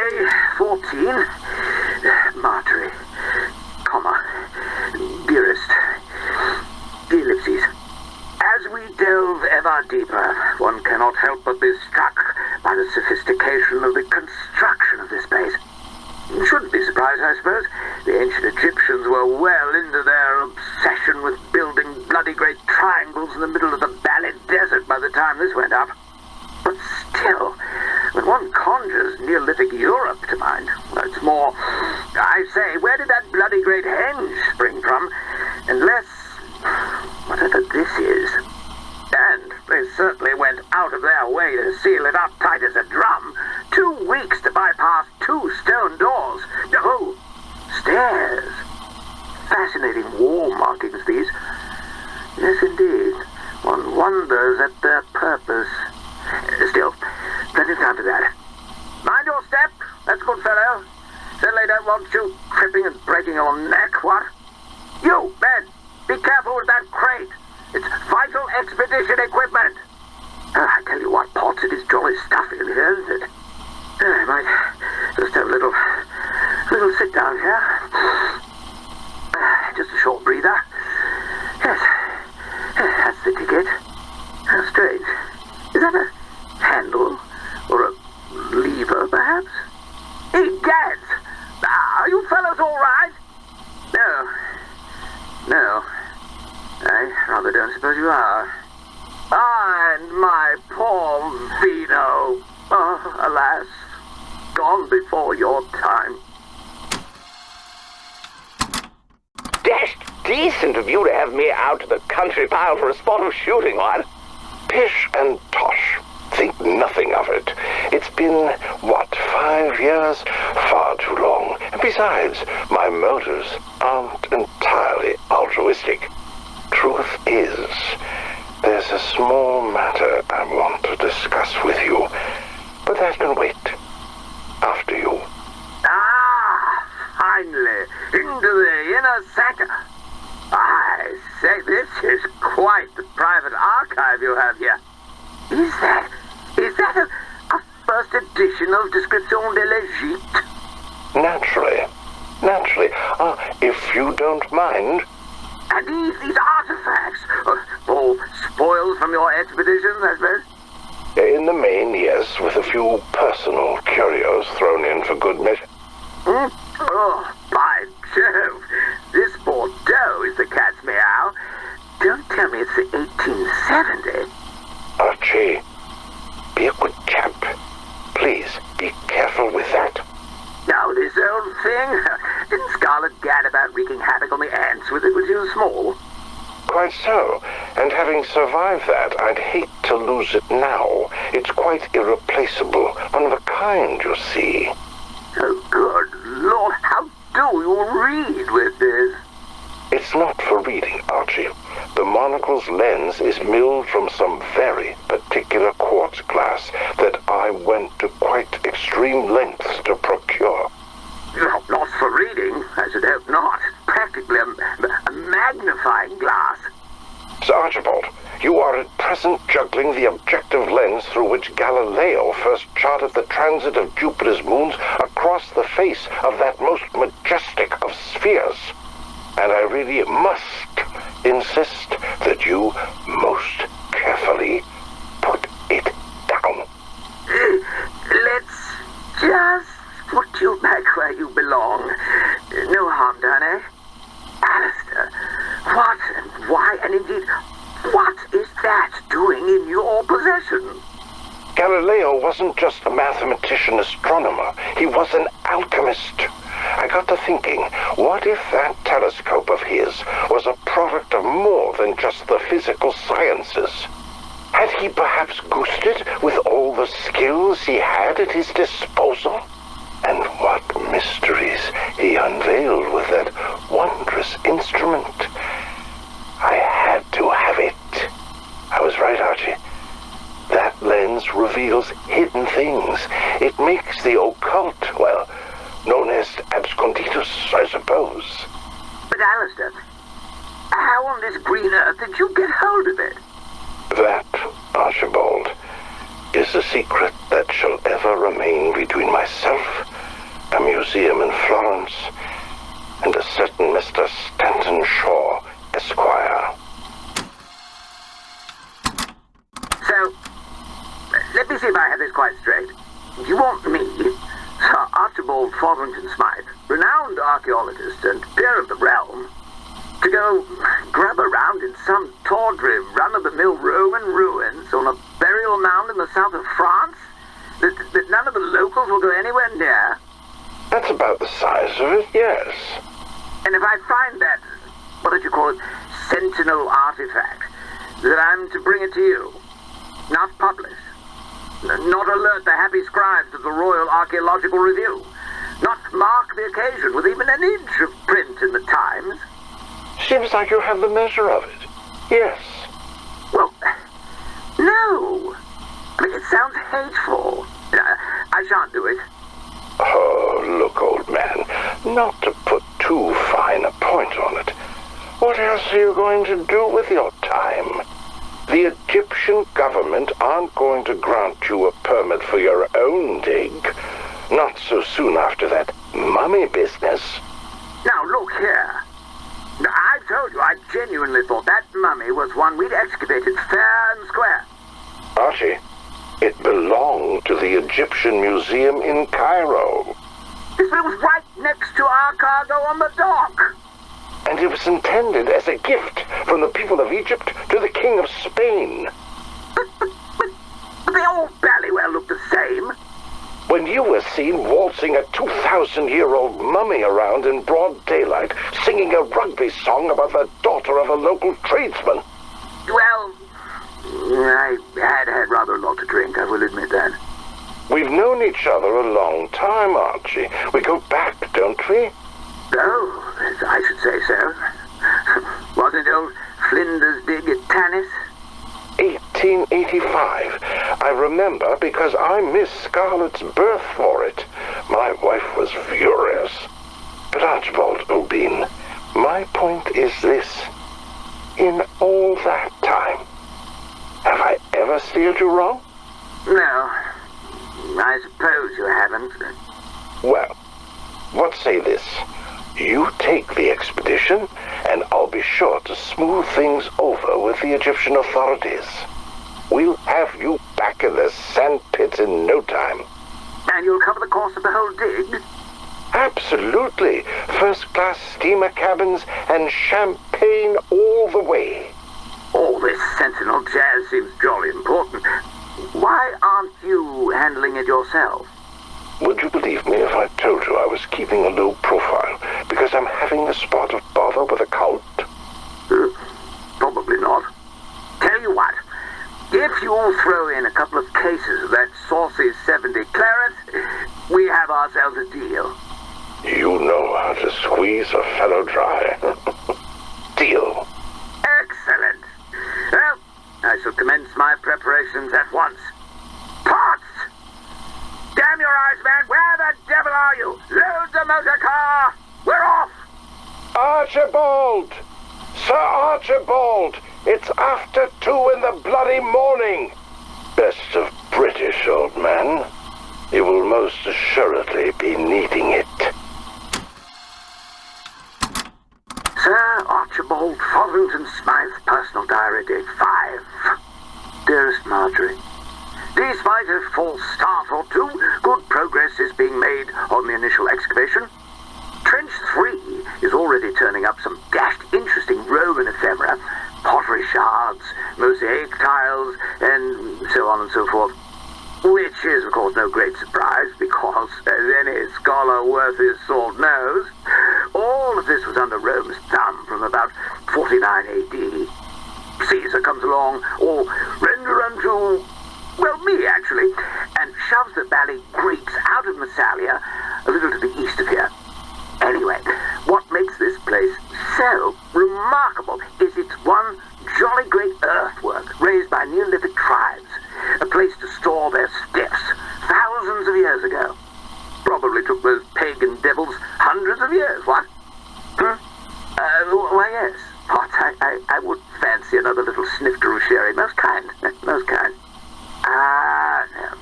Day 14. Marjorie, comma, dearest, ellipses. As we delve ever deeper, one cannot help but be struck by the sophistication of the construction of this base. You shouldn't be surprised, I suppose. The ancient Egyptians were well into their obsession with building bloody great triangles in the middle of the Balid Desert by the time this went up. But still, when one conjures Neolithic Europe to mind, well, it's more, I say, where did that bloody great henge spring from? Unless, whatever this is. And they certainly went out of their way to seal it up tight as a drum. 2 weeks to bypass 2 stone doors. Oh, stairs. Fascinating wall markings, these. Yes, indeed. One wonders at their purpose. Still, plenty of time for that. Mind your step, that's good fellow. Certainly don't want you tripping and breaking your neck, what? You, Ben, be careful with that crate. It's vital expedition equipment. I tell you what, Potts, it is jolly stuffy in here, isn't it? I might just have a little sit down here. Just a short breather. Yes, that's the ticket. How strange. Is that a handle? Or a lever, perhaps? Egads! Are you fellows all right? No. I rather don't suppose you are. And my poor Vino. Oh, alas. Gone before your time. Dashed decent of you to have me out to the country pile for a spot of shooting on. Pish and tosh. Think nothing of it. It's been, 5 years? Far too long. And besides, my motives aren't entirely altruistic. Truth is, there's a small matter I want to discuss with you, but that can wait. After you. Finally, into the inner sanctum. I say, this is quite the private archive you have here. Is that a first edition of Description de l'Egypte? Naturally. If you don't mind. And these artifacts, all spoils from your expeditions, I suppose? In the main, yes, with a few personal curios thrown in for good measure. Oh, by Jove, this Bordeaux is the cat's meow. Don't tell me it's the 1870. Archie, be a good chap. Please, be careful with that. Now, this old thing? Didn't Scarlet gad about wreaking havoc on the ants with it when she was small? Quite so. And having survived that, I'd hate to lose it now. It's quite irreplaceable. One of a kind, you see. Oh, good Lord, how do you read with this? It's not for reading, Archie. The monocle's lens is milled from some very particular quartz glass that I went to quite extreme lengths to procure. Not for reading, I should hope not. Practically a magnifying glass. Sir Archibald, you are at present juggling the objective lens through which Galileo first charted the transit of Jupiter's moons across the face of that most majestic of spheres. And I really must insist that you most carefully put it down. Let's just put you back where you belong. No harm done, eh? Alistair, what and why and indeed, what is that doing in your possession? Galileo wasn't just a mathematician astronomer. He was an alchemist. I got to thinking, what if that telescope of his was a product of more than just the physical sciences? Had he perhaps goosed it with all the skills he had at his disposal? And what mysteries he unveiled with that wondrous instrument. I had to have it. I was right, Archie. That lens reveals hidden things. It makes the occult, well, known as absconditus, I suppose. But Alistair, how on this green earth did you get hold of it? That, Archibald, is a secret that shall ever remain between myself Museum in Florence, and a certain Mr. Stanton Shaw, Esquire. So, let me see if I have this quite straight. You want me, Sir Archibald Fotherington Smythe, renowned archaeologist and peer of the realm, to go grub around in some tawdry, run-of-the-mill Roman ruins on a burial mound in the south of France that none of the locals will go anywhere near? That's about the size of it, yes. And if I find that, what did you call it, sentinel artifact, that I'm to bring it to you, not publish, not alert the happy scribes of the Royal Archaeological Review, not mark the occasion with even an inch of print in the Times? Seems like you have the measure of it. Yes. Well, no. I mean, it sounds hateful. I shan't do it. Oh, look, old man, not to put too fine a point on it. What else are you going to do with your time? The Egyptian government aren't going to grant you a permit for your own dig. Not so soon after that mummy business. Now, look here. I told you I genuinely thought that mummy was one we'd excavated fair and square. Archie, it belonged to the Egyptian Museum in Cairo. This was right next to our cargo on the dock. And it was intended as a gift from the people of Egypt to the King of Spain. But they all barely well look the same. When you were seen waltzing a 2,000-year-old mummy around in broad daylight, singing a rugby song about the daughter of a local tradesman. Well, I had rather a lot to drink, I will admit that. We've known each other a long time, Archie. We go back, don't we? Oh, I should say so. Wasn't old Flinders big at tennis? 1885. I remember because I missed Scarlett's birth for it. My wife was furious. But Archibald O'Bean, my point is this. In all that time, have I ever steered you wrong? No, I suppose you haven't. Well, what say this? You take the expedition, and I'll be sure to smooth things over with the Egyptian authorities. We'll have you back in the sandpit in no time. And you'll cover the cost of the whole dig? Absolutely. First-class steamer cabins and champagne all the way. All this sentinel jazz seems jolly important. Why aren't you handling it yourself? Would you believe me if I told you I was keeping a low profile because I'm having a spot of bother with a count? Probably not. Tell you what, if you'll throw in a couple of cases of that saucy 70 claret, we have ourselves a deal. You know how to squeeze a fellow dry. Deal. Excellent. Well, I shall commence my preparations at once. Pots! Damn your eyes, man! Where the devil are you? Load the motor car! We're off! Archibald! Sir Archibald! It's after 2 in the bloody morning! Best of British, old man. You will most assuredly be needing it. Sir Archibald Fotherington Smythe, personal diary, date 5. Dearest Marjorie, despite a false start or two, good progress is being made on the initial excavation. Trench 3 is already turning up some dashed interesting Roman ephemera, pottery shards, mosaic tiles, and so on and so forth. Which is, of course, no great surprise, because, as any scholar worth his salt knows, all of this was under Rome's thumb from about 49 AD. Caesar comes along, or render unto, well, me, actually, and shoves the Valley Greeks out of Massalia, a little to the east of here. Anyway, what makes this place so remarkable is its one jolly great earthwork raised by Neolithic tribes, a place to store their stiffs thousands of years ago. Probably took those pagan devils hundreds of years, what? Why, yes. What? I would fancy another little snifter of sherry. Most kind. Most kind.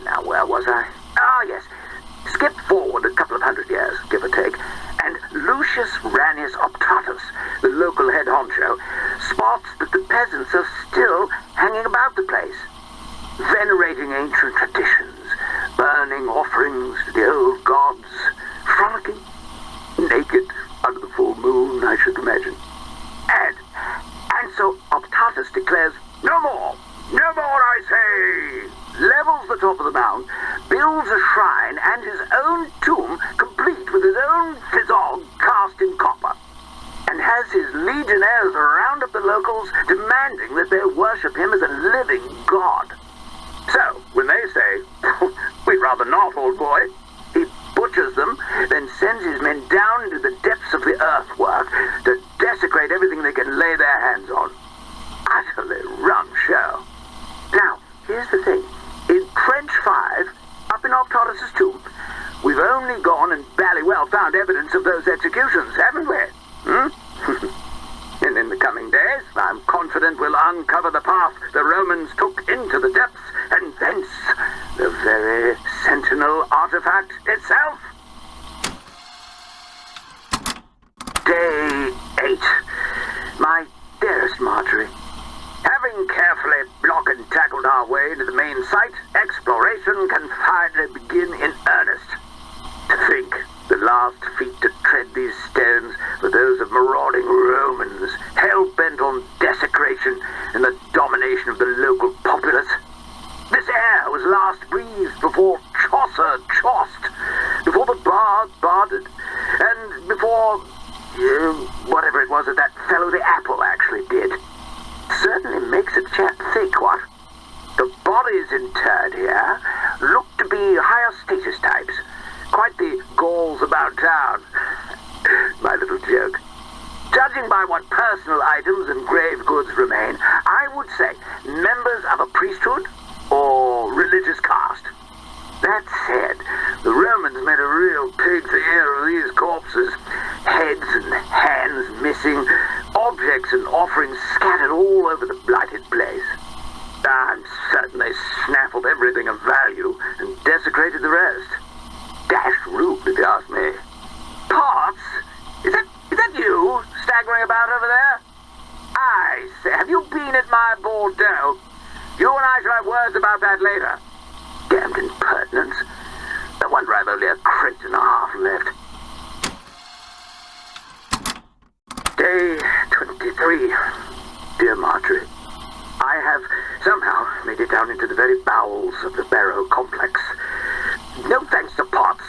Now, where was I? Ah, yes. Skip forward a couple of hundred. years, give or take, and Lucius Ranius Optatus, the local head honcho, spots that the peasants are still hanging about the place, venerating ancient traditions, burning offerings to the old gods, frolicking, naked under the full moon, I should imagine. And so Optatus declares, no more, I say! Levels the top of the mound, builds a shrine and his own tomb, complete with his own physog cast in copper, and has his legionnaires round up the locals, demanding that they worship him as a living god. So, when they say, we'd rather not, old boy, he butchers them, then sends his men down into the depths of the earthwork to desecrate everything they can lay their hands on. Utterly rum show. Now, here's the thing. In Trench 5, up in Optatus' tomb, we've only gone and bally well found evidence of those executions, haven't we? And in the coming days, I'm confident we'll uncover the path the Romans took into the depths, and thence the very sentinel artifact itself. Day 8. My dearest Marjorie, having carefully block and tackled our way to the main site, exploration can finally begin in earnest. To think the last feet to tread these stones were those of marauding Romans, hell-bent on desecration and the domination of the local populace. This air was last breathed before Chaucer chossed, before the bard barded, and before whatever it was that fellow the apple actually did. Certainly makes a chap think, what? The bodies interred here look to be higher status types. Quite the Gauls about town. My little joke. Judging by what personal items and grave goods remain, I would say members of a priesthood or religious caste. That said, the Romans made a real pig's ear of these corpses. Heads and hands missing, objects and offerings scattered all over the blighted place. I'm certain they snaffled everything of value and desecrated the rest. Dashed rude, if you ask me. Potts? Is that you staggering about over there? I say, have you been at my Bordeaux? You and I shall have words about that later. Damned impertinence. No wonder I've only a crate and a half left. Day 23. Dear Marjorie, I have somehow made it down into the very bowels of the Barrow complex. No thanks to Potts.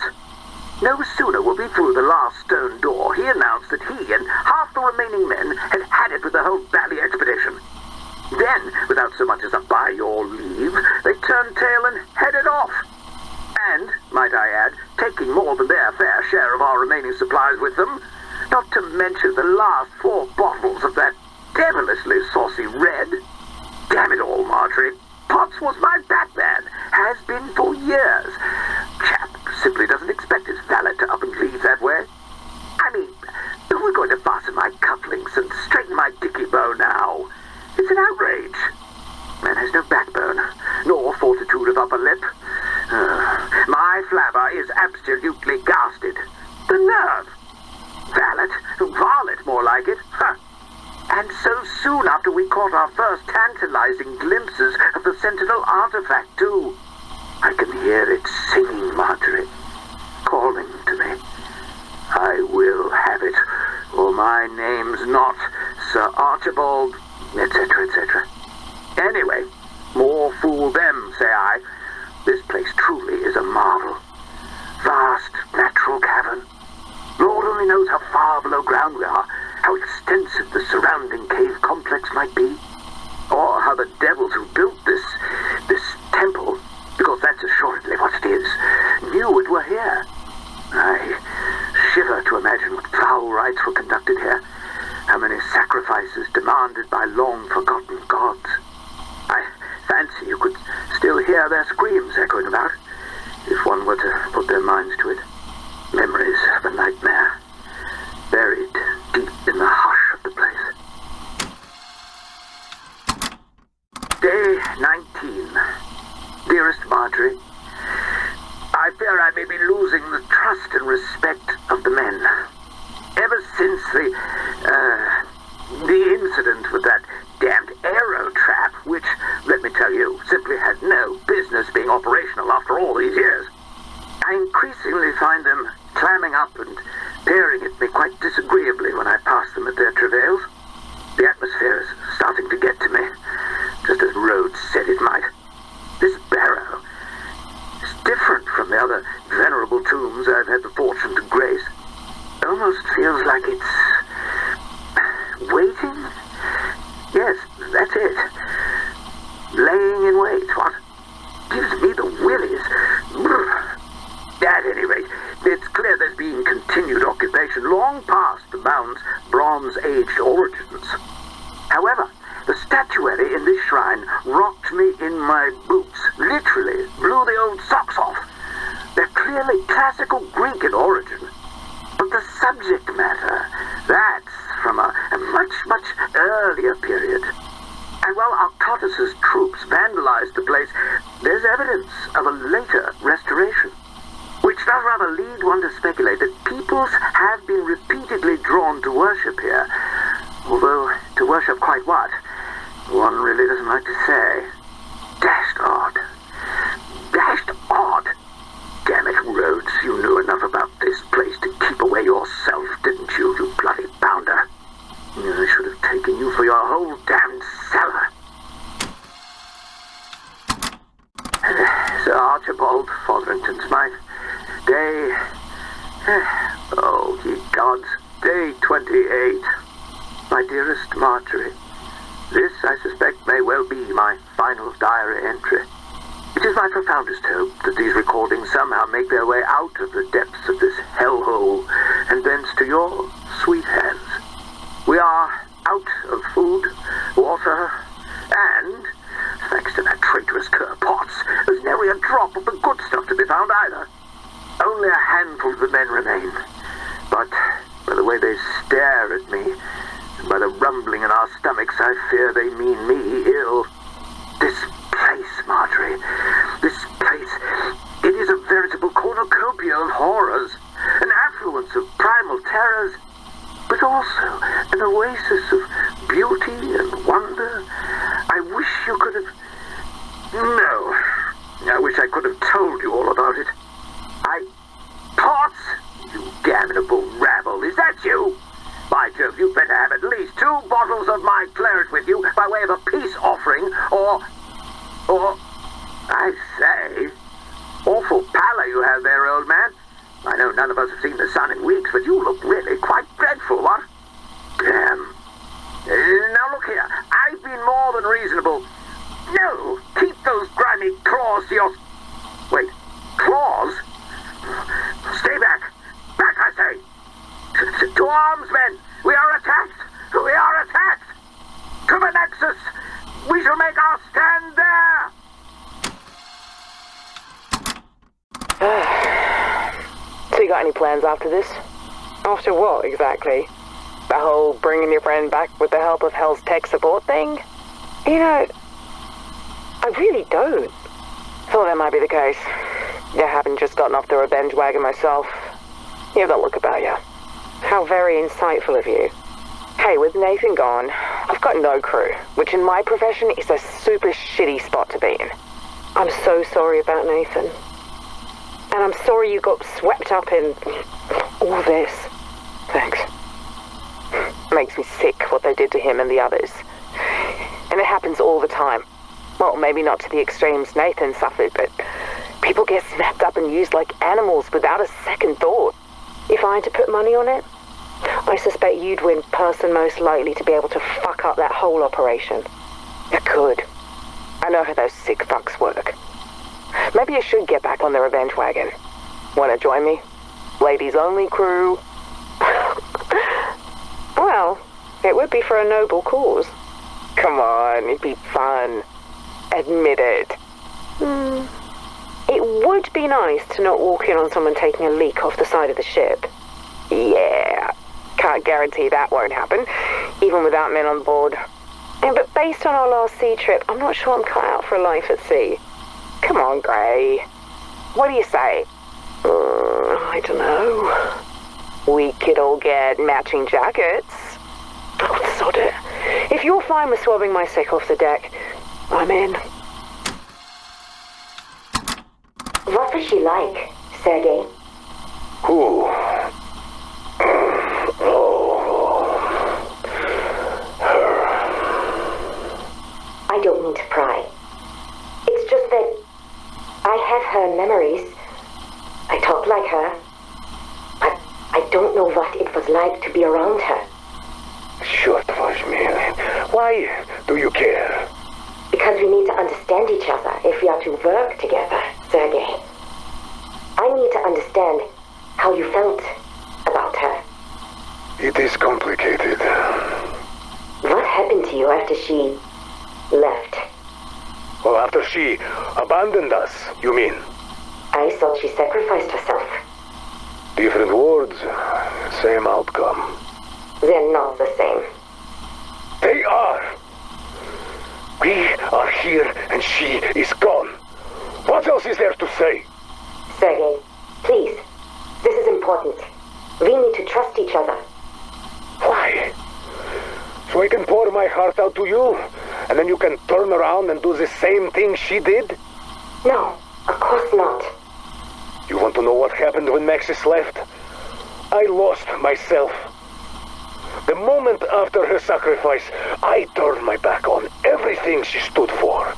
No sooner were we through the last stone door, he announced that he and half the remaining men had had it with the whole Valley expedition. Then, without so much as a by your leave, they turned tail and headed off. And, might I add, taking more than their fair share of our remaining supplies with them, not to mention the last 4 bottles of that devilishly saucy red. Damn it all, Marjorie. Potts was my Batman, has been for years. Chap simply doesn't expect his valet to up and leave that way. I mean, if we're going to fasten my cufflinks and straighten my dicky bow now, it's an outrage. Man has no backbone, nor fortitude of upper lip. My flabber is absolutely ghasted. The nerve! Varlet, more like it. Huh. And so soon after we caught our first tantalizing glimpses of the Sentinel artifact, too. I can hear it singing, Marjorie, calling to me. I will have it, or my name's not Sir Archibald, etc., etc. Anyway, more fool them, say I. This place truly is a marvel. Vast natural cavern. Lord only knows how far below ground we are, how extensive the surrounding cave complex might be, or how the devils who built this temple, because that's assuredly what it is, knew it were here. I shiver to imagine what foul rites were conducted here, how many sacrifices demanded by long-forgotten gods. I fancy you could still hear their screams echoing about, if one were to put their minds to it. Memories of a nightmare, buried deep in the hush of the place. Day 19. Dearest Marjorie, I fear I may be losing the trust and respect of the men. Ever since the incident with that damned aero trap, which, let me tell you, simply had no business being operational after all these years, I increasingly find them clamming up and peering at me quite disagreeably when I pass them at their travails. The atmosphere is starting to get to me, just as Rhodes said it might. This barrow is different from the other venerable tombs I've had the fortune to grace. Almost feels like it's waiting? Yes, that's it. Laying in wait, what? Gives me the willies. At any rate, it's clear there's been continued occupation long past the mound's Bronze Age origins. However, the statuary in this shrine rocked me in my boots, literally blew the old socks off. They're clearly classical Greek in origin. But the subject matter, that's from a much, much earlier period. And while Arcottus's troops vandalized the place, there's evidence of a later restoration, which does rather lead one to speculate that peoples have been repeatedly drawn to worship here. Although, to worship quite what, one really doesn't like to say. Dashed odd. Dashed odd. Damn it, Rhodes, you knew enough about this place to keep away yourself, didn't you, you bloody bounder? I should have taken you for your whole damned cellar. Sir Archibald Fotherington Smythe, day... oh, ye gods, day 28. My dearest Marjorie, this, I suspect, may well be my final diary entry. It is my profoundest hope that these recordings somehow make their way out of the depths of this hellhole and thence to your sweet hands. We are out of food, water, and, thanks to that traitorous Cur Potts, there's nary a drop of the good stuff to be found either. Only a handful of the men remain. But by the way they stare at me, and by the rumbling in our stomachs, I fear they mean me ill. This place, Marjorie, this place, it is a veritable cornucopia of horrors, an affluence of primal terrors, but also an oasis of beauty and wonder. I wish you could have... No, I wish I could have told you all about it. Potts, you damnable rabble, is that you? By Jove, you better have at least 2 bottles of my claret with you by way of a peace offering, or, I say, awful pallor you have there, old man. I know none of us have seen the sun in weeks, but you look really quite dreadful, what? Damn. Now look here, I've been more than reasonable. No, keep those grimy claws to your... Wait, claws? Stay back. Back, I say. To arms, men. We are attacked. We are attacked. To the Nexus. We shall make our stand there. So you got any plans after this? After what, exactly? The whole bringing your friend back with the help of Hell's tech support thing? You know, I really don't. Thought that might be the case. Yeah, having just gotten off the revenge wagon myself. You have that look about you. How very insightful of you. Hey, with Nathan gone, I've got no crew, which in my profession is a super shitty spot to be in. I'm so sorry about Nathan. And I'm sorry you got swept up in all this. Thanks. Makes me sick what they did to him and the others. And it happens all the time. Well, maybe not to the extremes Nathan suffered, but people get snapped up and used like animals without a second thought. If I had to put money on it, I suspect you'd win person most likely to be able to fuck up that whole operation. You could. I know how those sick fucks work. Maybe you should get back on the revenge wagon. Wanna join me? Ladies only crew? Well, it would be for a noble cause. Come on, it'd be fun. Admit it. It would be nice to not walk in on someone taking a leak off the side of the ship. Yeah, can't guarantee that won't happen, even without men on board. Yeah, but based on our last sea trip, I'm not sure I'm cut out for a life at sea. Come on, Gray. What do you say? I don't know. We could all get matching jackets. Oh, sod it. If you're fine with swabbing my sick off the deck, I'm in. What was she like, Sergei? Who? I don't mean to pry. It's just that I have her memories. I talk like her. But I don't know what it was like to be around her. Черт возьми. Why do you care? Because we need to understand each other if we are to work together, Sergei. I need to understand how you felt about her. It is complicated. What happened to you after she left? Well, after she abandoned us, you mean? I thought she sacrificed herself. Different words, same outcome. They're not the same. They are. We are here and she is gone. What else is there to say? Sergei, please. This is important. We need to trust each other. Why? So I can pour my heart out to you, and then you can turn around and do the same thing she did? No, of course not. You want to know what happened when Maxis left? I lost myself. The moment after her sacrifice, I turned my back on everything she stood for.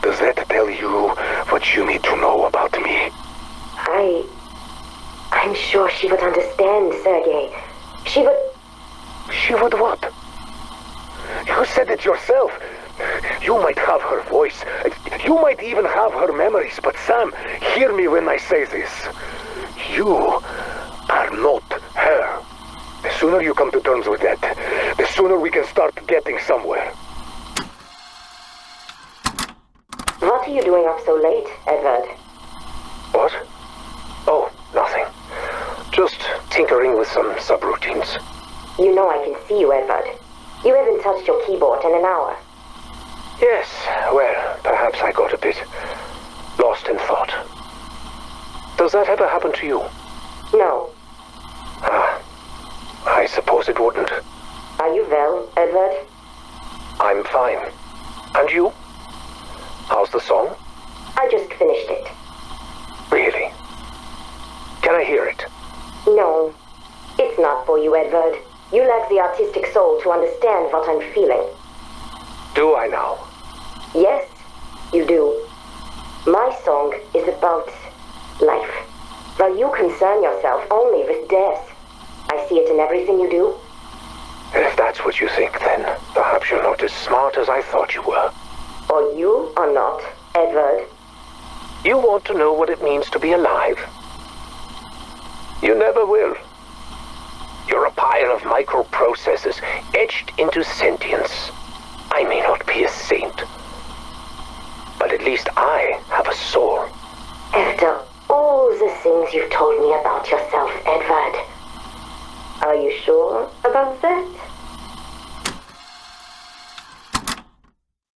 Does that tell you what you need to know about me? I'm sure she would understand, Sergei. She would... She would what? You said it yourself. You might have her voice. You might even have her memories. But Sam, hear me when I say this. You are not her. The sooner you come to terms with that, the sooner we can start getting somewhere. What are you doing up so late, Edward? What? Oh, nothing. Just tinkering with some subroutines. You know I can see you, Edward. You haven't touched your keyboard in an hour. Yes, well, perhaps I got a bit lost in thought. Does that ever happen to you? No. I suppose it wouldn't. Are you well, Edward? I'm fine. And you? How's the song? I just finished it. Really? Can I hear it? No. It's not for you, Edward. You lack the artistic soul to understand what I'm feeling. Do I now? Yes, you do. My song is about life. While you concern yourself only with death, I see it in everything you do. If that's what you think, then perhaps you're not as smart as I thought you were. Or you are not, Edward. You want to know what it means to be alive? You never will. You're a pile of microprocessors etched into sentience. I may not be a saint, but at least I have a soul. After all the things you've told me about yourself, Edward, are you sure about that?